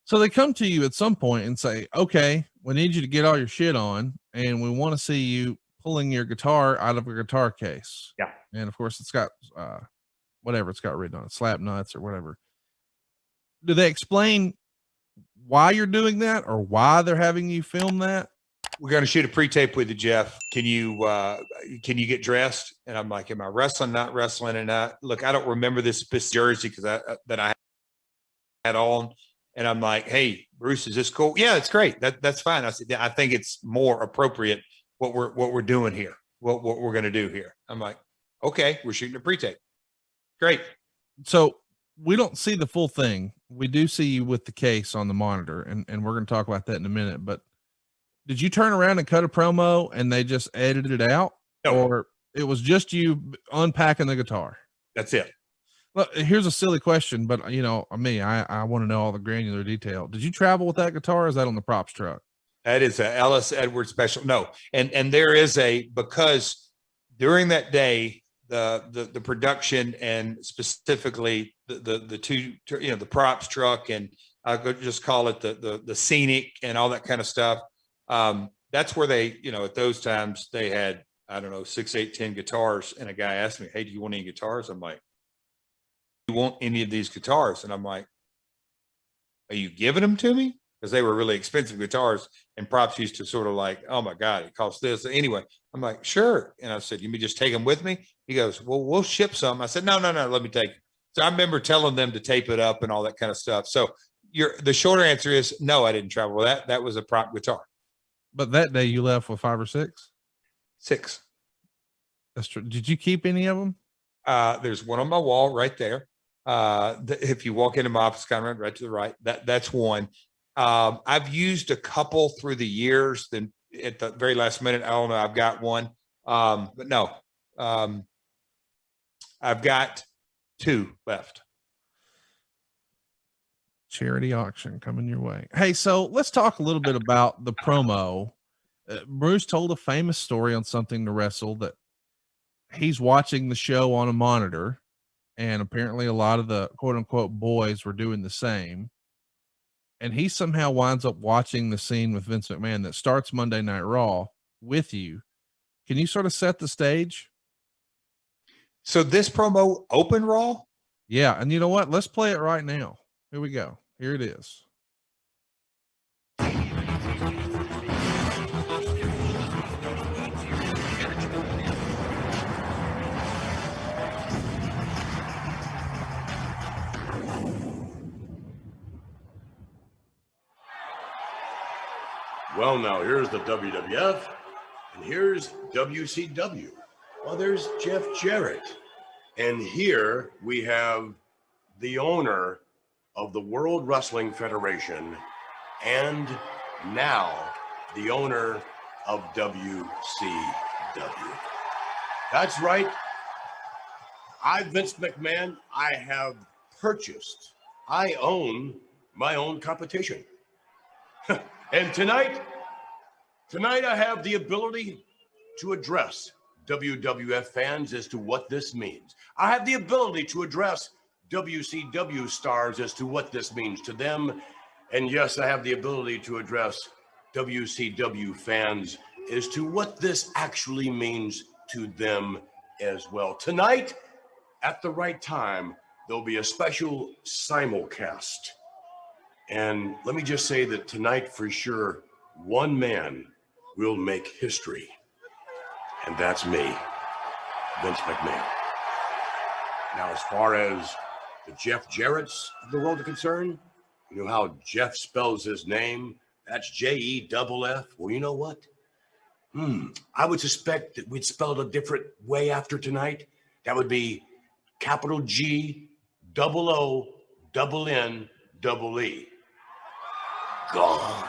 So they come to you at some point and say, okay, we need you to get all your shit on, and we want to see you pulling your guitar out of a guitar case. Yeah. And of course it's got, whatever it's got written on it, slap nuts or whatever. Do they explain why you're doing that or why they're having you film that? We're going to shoot a pre-tape with you, Jeff. Can you get dressed? And I'm like, am I wrestling, not wrestling? And look, I don't remember this jersey that I had on. And I'm like, hey, Bruce, is this cool? Yeah, it's great. That's fine. I said, I think it's more appropriate what we're doing here, what we're going to do here. I'm like, okay, we're shooting a pre-tape. Great. So we don't see the full thing. We do see you with the case on the monitor, and we're going to talk about that in a minute. But did you turn around and cut a promo and they just edited it out? No. Or it was just you unpacking the guitar? That's it. Well, here's a silly question, but I want to know all the granular detail. Did you travel with that guitar? Or is that on the props truck? That is a Ellis Edwards special. No. And there is because during that day, the production and specifically the two, the props truck, and I could just call it the scenic and all that kind of stuff. That's where they, at those times they had, I don't know, 6, 8, 10 guitars. And a guy asked me, hey, do you want any guitars? I'm like, do you want any of these guitars? And I'm like, are you giving them to me? Because they were really expensive guitars, and props used to sort of like, oh my God, it costs this. Anyway, I'm like, sure. And I said, you may just take them with me? He goes, well, we'll ship some. I said, no, let me take it. So I remember telling them to tape it up and all that kind of stuff. So the shorter answer is no, I didn't travel with that. That was a prop guitar. But that day you left with 5 or 6? 6. That's true. Did you keep any of them? There's one on my wall right there. If you walk into my office, kind of right to the right, that's one. I've used a couple through the years. Then at the very last minute, I don't know, I've got one. But no, I've got 2 left. Charity auction coming your way. Hey, so let's talk a little bit about the promo. Bruce told a famous story on Something to Wrestle that he's watching the show on a monitor, and apparently a lot of the quote unquote boys were doing the same. And he somehow winds up watching the scene with Vince McMahon that starts Monday Night Raw with you. Can you sort of set the stage? So this promo open Raw? Yeah. And you know what? Let's play it right now. Here we go. Here it is. Well, now here's the WWF, and here's WCW. Well, there's JArrett. And here we have the owner of the World Wrestling Federation, and now the owner of WCW. That's right. Vince McMahon, I have purchased, I own my own competition. And tonight I have the ability to address WWF fans as to what this means. I have the ability to address WCW stars as to what this means to them. And yes, I have the ability to address WCW fans as to what this actually means to them as well. Tonight, at the right time, there'll be a special simulcast. And let me just say that tonight, for sure, one man will make history. And that's me, Vince McMahon. Now, as far as the JArretts of the world are concerned, you know how Jeff spells his name? That's JEFF. Well, you know what? I would suspect that we'd spell it a different way after tonight. That would be capital G, double O, double N, double E. Gone.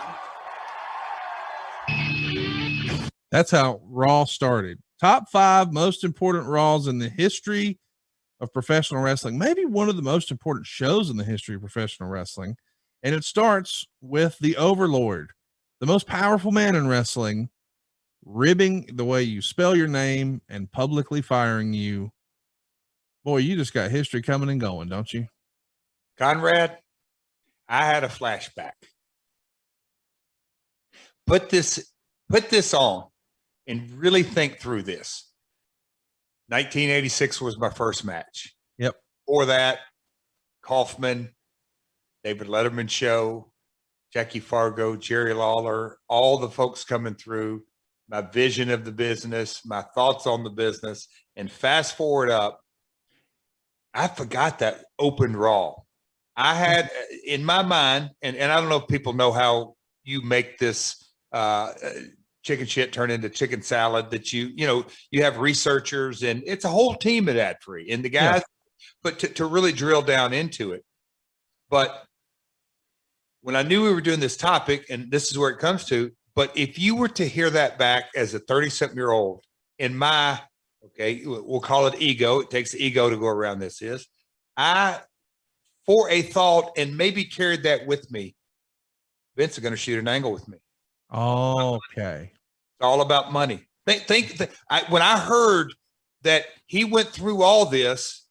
That's how Raw started. Top 5 most important Raws in the history of professional wrestling. Maybe one of the most important shows in the history of professional wrestling. And it starts with the Overlord, the most powerful man in wrestling, ribbing the way you spell your name and publicly firing you. Boy, you just got history coming and going, don't you? Conrad, I had a flashback. Put this on and really think through this. 1986 was my first match. Yep. Before that, Kaufman, David Letterman show, Jackie Fargo, Jerry Lawler, all the folks coming through, my vision of the business, my thoughts on the business, and fast forward up, I forgot that open Raw. I had in my mind, and I don't know if people know how you make this chicken shit turn into chicken salad, that you have researchers, and it's a whole team at Ad Free and the guys, but to really drill down into it. But when I knew we were doing this topic, and this is where it comes to, but if you were to hear that back as a 30-something-year-old in my, okay, we'll call it ego. It takes ego to go around this is. I, for a thought, and maybe carried that with me, Vince is going to shoot an angle with me. Okay. It's all about money. When I heard that he went through all this,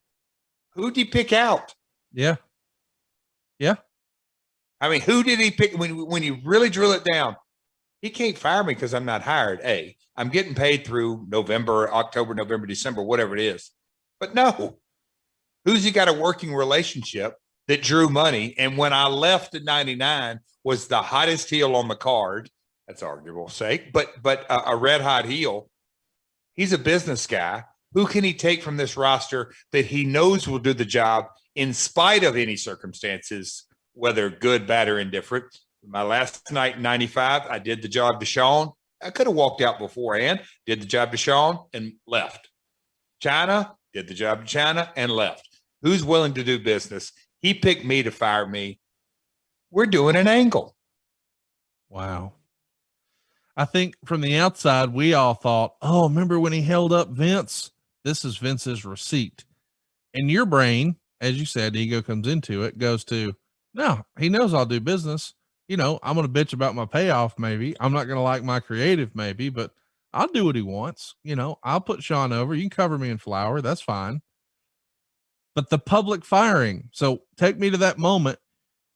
who'd he pick out? Yeah. Yeah. I mean, who did he pick when you really drill it down? He can't fire me because I'm not hired. I'm getting paid through October, November, December, whatever it is. But no, who's he got a working relationship that drew money? And when I left in 99 was the hottest heel on the card. That's arguable sake, but a red hot heel. He's a business guy. Who can he take from this roster that he knows will do the job in spite of any circumstances, whether good, bad, or indifferent? My last night in 95, I did the job to Sean. I could have walked out beforehand, did the job to Sean, and left. China, did the job to China, and left. Who's willing to do business? He picked me to fire me. We're doing an angle. Wow. I think from the outside, we all thought, oh, remember when he held up Vince? This is Vince's receipt. In your brain, as you said, ego comes into it, goes to, no, he knows I'll do business. I'm going to bitch about my payoff. Maybe I'm not going to like my creative, maybe, but I'll do what he wants. I'll put Sean over. You can cover me in flour. That's fine. But the public firing. So take me to that moment.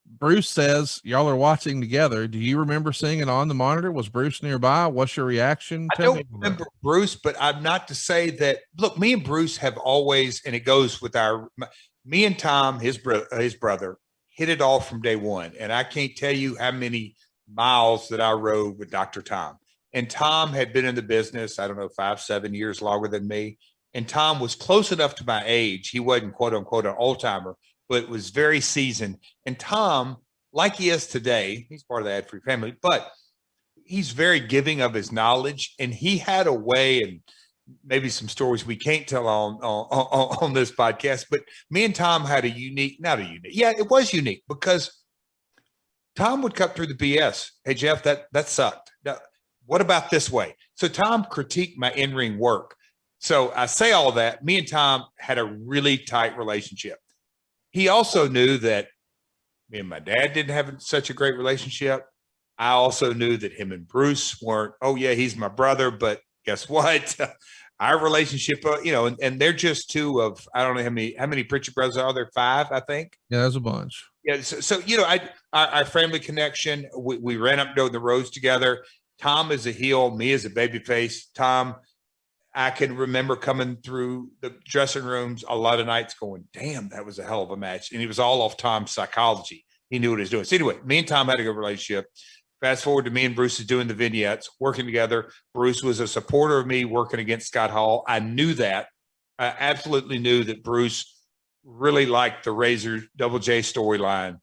Bruce says y'all are watching together. Do you remember seeing it on the monitor? Was Bruce nearby? What's your reaction? I don't remember Bruce, but I'm not to say that. Look, me and Bruce have always, and it goes with me and Tom, his brother, hit it off from day one. And I can't tell you how many miles that I rode with Dr. Tom. And Tom had been in the business, I don't know, 5-7 years longer than me. And Tom was close enough to my age. He wasn't quote unquote an old timer, but was very seasoned. And Tom, like he is today, he's part of the Ad Free family, but he's very giving of his knowledge. And he had a way, and maybe some stories we can't tell on this podcast, but me and Tom had it was unique because Tom would cut through the BS. Hey, Jeff, that sucked. Now, what about this way? So Tom critiqued my in-ring work. So I say all that. Me and Tom had a really tight relationship. He also knew that me and my dad didn't have such a great relationship. I also knew that him and Bruce weren't, oh yeah, he's my brother, but guess what? Our relationship, and they're just two of, I don't know how many Pritchard brothers are there? 5, I think. Yeah, there's a bunch. Yeah. So our family connection, we ran up down the roads together. Tom is a heel, me as a babyface. Tom, I can remember coming through the dressing rooms a lot of nights going, damn, that was a hell of a match. And it was all off Tom's psychology. He knew what he was doing. So anyway, me and Tom had a good relationship. Fast forward to me and Bruce is doing the vignettes, working together. Bruce was a supporter of me working against Scott Hall. I knew that. I absolutely knew that Bruce really liked the Razor Double J storyline.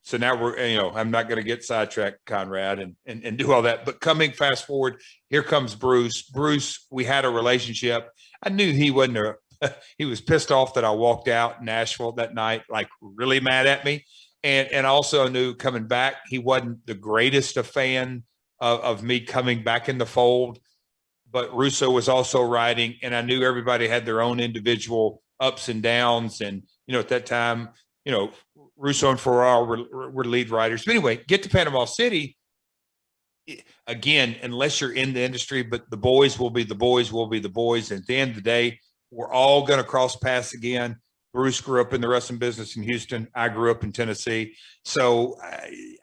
So now I'm not going to get sidetracked, Conrad, and do all that. But fast forward, here comes Bruce. Bruce, we had a relationship. I knew he wasn't he was pissed off that I walked out in Nashville that night, like really mad at me. And also knew coming back, he wasn't the greatest of fan of me coming back in the fold. But Russo was also writing, and I knew everybody had their own individual ups and downs. And, at that time, Russo and Ferraro were lead writers. But anyway, get to Panama City. Again, unless you're in the industry, but the boys will be the boys will be the boys. And at the end of the day, we're all going to cross paths again. Bruce grew up in the wrestling business in Houston. I grew up in Tennessee. So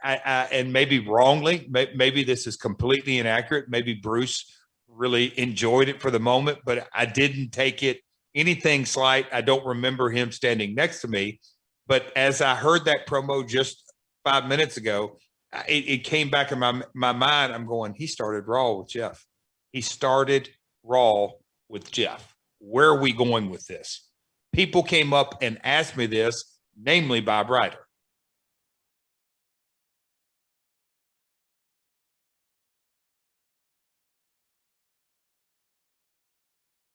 I and maybe wrongly, maybe this is completely inaccurate. Maybe Bruce really enjoyed it for the moment, but I didn't take it anything slight. I don't remember him standing next to me. But as I heard that promo just 5 minutes ago, it came back in my mind. I'm going, he started Raw with Jeff. He started Raw with Jeff. Where are we going with this? People came up and asked me this, namely Bob Ryder.